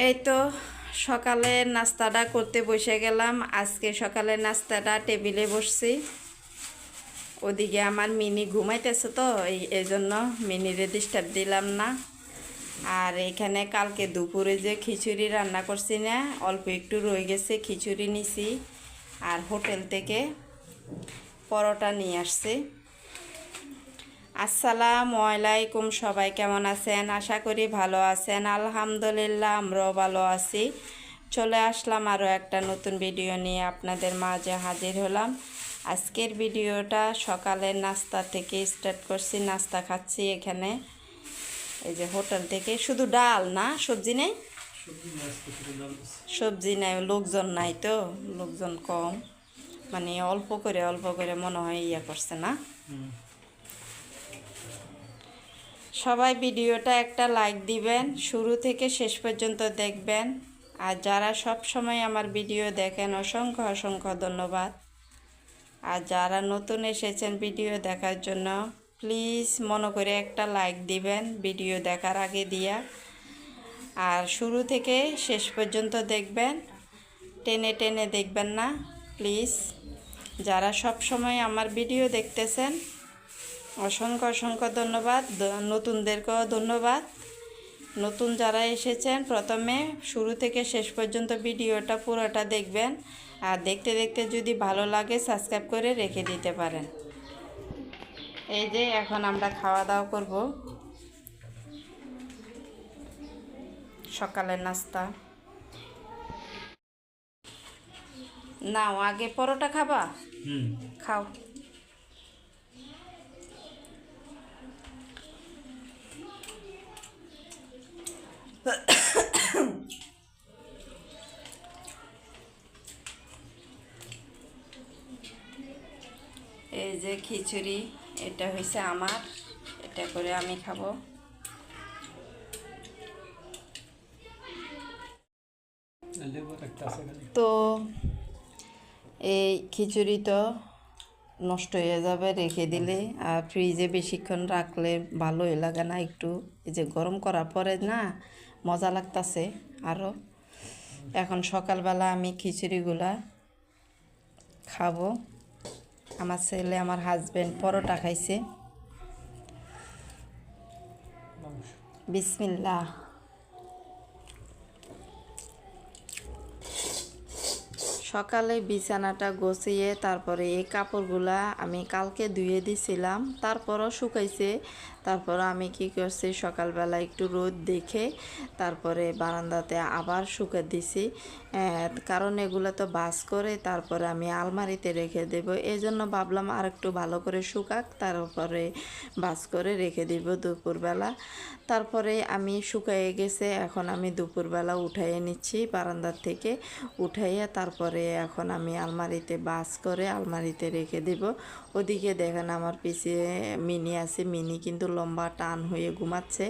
এই তো সকালের নাস্তাটা করতে বসে গেলাম। আজকে সকালের নাস্তাটা টেবিলে বসছি। ওদিকে আমার মিনি ঘুমাইতেছে, তো এই জন্য মিনিরে ডিস্টার্ব দিলাম না। আর এখানে কালকে দুপুরে যে খিচুড়ি রান্না করছি না, অল্প একটু রয়ে গেছে, খিচুড়ি নিছি। আর হোটেল থেকে পরোটা নিয়ে আসছি। আসসালামু আলাইকুম, সবাই কেমন আছেন? আশা করি ভালো আছেন। আলহামদুলিল্লাহ, আমরাও ভালো আছি। চলে আসলাম আরও একটা নতুন ভিডিও নিয়ে আপনাদের মাঝে হাজির হলাম। আজকের ভিডিওটা সকালের নাস্তা থেকে স্টার্ট করছি। নাস্তা খাচ্ছি এখানে, এই যে হোটেল থেকে। শুধু ডাল না, সবজি নেই? সবজি নাই, লোকজন নাই, তো লোকজন কম, মানে অল্প করে মনে হয় করছে না। সবাই ভিডিওটা একটা লাইক দিবেন, শুরু থেকে শেষ পর্যন্ত দেখবেন। আর যারা সব সময় আমার ভিডিও দেখেন, অসংখ্য অসংখ্য ধন্যবাদ। আর যারা নতুন এসেছেন ভিডিও দেখার জন্য, প্লিজ মনে করে একটা লাইক দিবেন ভিডিও দেখার আগে দিয়া। আর শুরু থেকে শেষ পর্যন্ত দেখবেন, টেনে টেনে দেখবেন না প্লিজ। যারা সব সময় আমার ভিডিও দেখতেছেন, অসংখ্য অসংখ্য ধন্যবাদ। নতুনদেরকেও ধন্যবাদ। নতুন যারা এসেছেন, প্রথমে শুরু থেকে শেষ পর্যন্ত ভিডিওটা পুরোটা দেখবেন। আর দেখতে দেখতে যদি ভালো লাগে, সাবস্ক্রাইব করে রেখে দিতে পারেন। এই যে এখন আমরা খাওয়া দাওয়া করব, সকালের নাস্তা। নাও, আগে পরোটা খাবা? খাও। এই যে খিচুড়ি, এটা হয়েছে আমার, এটা করে আমি খাবো। তো এই খিচুড়ি তো নষ্ট হয়ে যাবে রেখে দিলে, আর ফ্রিজে বেশিক্ষণ রাখলে ভালোই লাগে না। একটু এই যে গরম করার পরে না মজা লাগতাছে আরও। এখন সকালবেলা আমি খিচুড়িগুলা খাবো। আমার ছেলে, আমার হাজব্যান্ড পরোটা খাইছে। বিসমিল্লাহ। সকালে বিছানাটা গুছিয়ে তারপরে এই কাপড়গুলা আমি কালকে ধুয়ে দিছিলাম, তারপরও শুকাইছে। তারপর আমি কি করছি, সকালবেলা একটু রোদ দেখে তারপরে বারান্দাতে আবার শুকা দিছি। কারণ এগুলো তো বাস করে তারপরে আমি আলমারিতে রেখে দেব। এই জন্য ভাবলাম আর একটু ভালো করে শুকাক, তারপরে বাস করে রেখে দিব দুপুরবেলা। তারপরে আমি শুকাইয়ে গেছে, এখন আমি দুপুরবেলা উঠাইয়ে নিচ্ছি বারান্দার থেকে। উঠাইয়ে তারপরে এখন আমি আলমারিতে বাস করে আলমারিতে রেখে দেব। ওদিকে দেখেন আমার পিছিয়ে মিনি আছে, মিনি কিন্তু লম্বা টান হয়ে ঘুমাচ্ছে।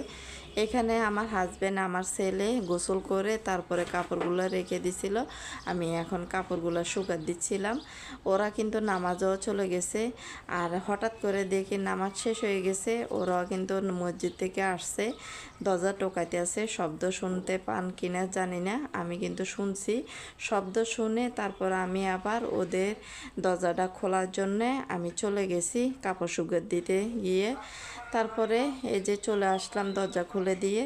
এখানে আমার হাজব্যান্ড, আমার ছেলে গোসল করে তারপরে কাপড়গুলো রেখে দিছিল। আমি এখন কাপড়গুলো শুকাত দিচ্ছিলাম। ওরা কিন্তু নামাজও চলে গেছে। আর হঠাৎ করে দেখি নামাজ শেষ হয়ে গেছে, ওরাও কিন্তু মসজিদ থেকে আসছে, দরজা টোকাইতে আছে। শব্দ শুনতে পান কিনা জানি না, আমি কিন্তু শুনছি। শব্দ শুনে তারপর আমি আবার ওদের দরজাটা খোলার জন্যে আমি চলে গেছি কাপড় শুকাতে দিতে গিয়ে। তারপরে এই যে চলে আসলাম দরজা খুলে দিয়ে।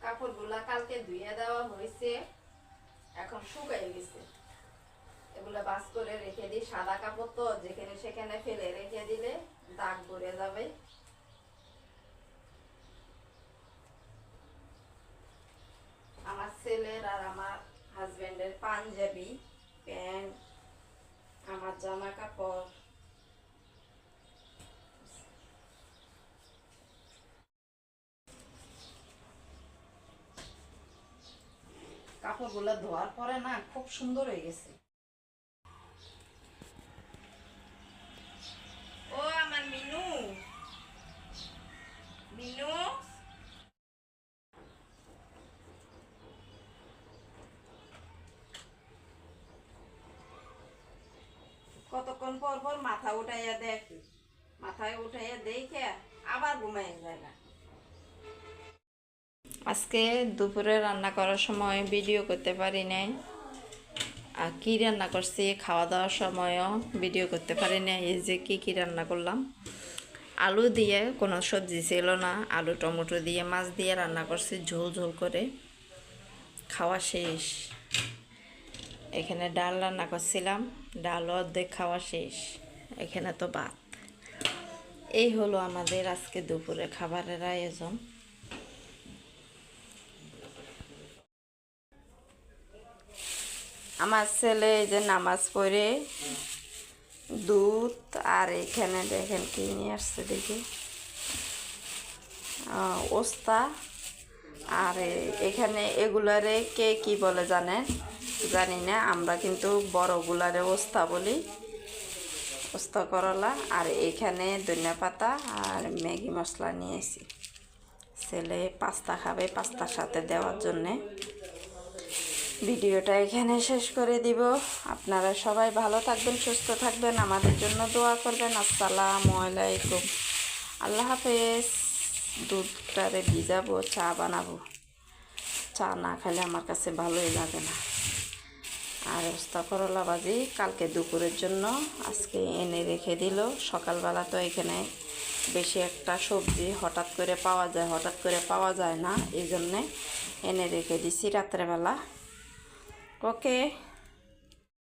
কাপড়গুলা কালকে ধুয়ে দেওয়া হয়েছে, এখন শুকাই গেছে। এগুলা বাস করে রেখে দিই। সাদা কাপড় তো যেখানে সেখানে ফেলে রেখে দিলে দাগ পড়ে যাবে। আমার ছেলের আর আমার হাজবেন্ডের পাঞ্জাবি, প্যান্ট, আমার জামা কাপড়, কাপড়গুলো ধোয়ার পরে না খুব সুন্দর হয়ে গেছে। ও আমার মিনু, মিনু কতক্ষণ পর পর মাথা উঠাইয়া দেখ। মাথায় উঠে দেখে আবার ঘুমাই যায় না। আজকে দুপুরে রান্না করার সময় ভিডিও করতে পারি নাই, আর কী রান্না করছি খাওয়া দাওয়ার সময়ও ভিডিও করতে পারি নাই। এই যে কী রান্না করলাম, আলু দিয়ে, কোনো সবজি ছিল না, আলু টমেটো দিয়ে মাছ দিয়ে রান্না করছি ঝোল ঝোল করে। খাওয়া শেষ। এখানে ডাল রান্না করছিলাম, ডালও অর্ধেক খাওয়া শেষ। এখানে তো ভাত। এই হলো আমাদের আজকে দুপুরে খাবারের আয়োজন। আমার ছেলে এই যে নামাজ পড়ে দুধ আর এখানে দেখেন কি নিয়ে আসছে দেখি, ওস্তা। আর এখানে এগুলারে কে কি বলে জানি না, আমরা কিন্তু বড়গুলারে ওস্তা বলি, ওস্তা করলা। আর এখানে ধনিয়া পাতা আর ম্যাগি মশলা নিয়েছি। ছেলে পাস্তা খাবে, পাস্তার সাথে দেওয়ার জন্যে। ভিডিওটা এখানে শেষ করে দিব। আপনারা সবাই ভালো থাকবেন, সুস্থ থাকবেন, আমাদের জন্য দোয়া করবেন। আসসালামু আলাইকুম, আল্লাহ হাফেজ। দুধটারে ভিজাবো, চা বানাবো। চা না খেলে আমার কাছে ভালোই লাগে না। আর ওস্তা করলা ভাজি কালকে দুপুরের জন্য আজকে এনে রেখে দিল। সকালবেলা তো এখানে বেশি একটা সবজি হঠাৎ করে পাওয়া যায় না, এই জন্যে এনে রেখে দিছি রাত্রেবেলা। ওকে।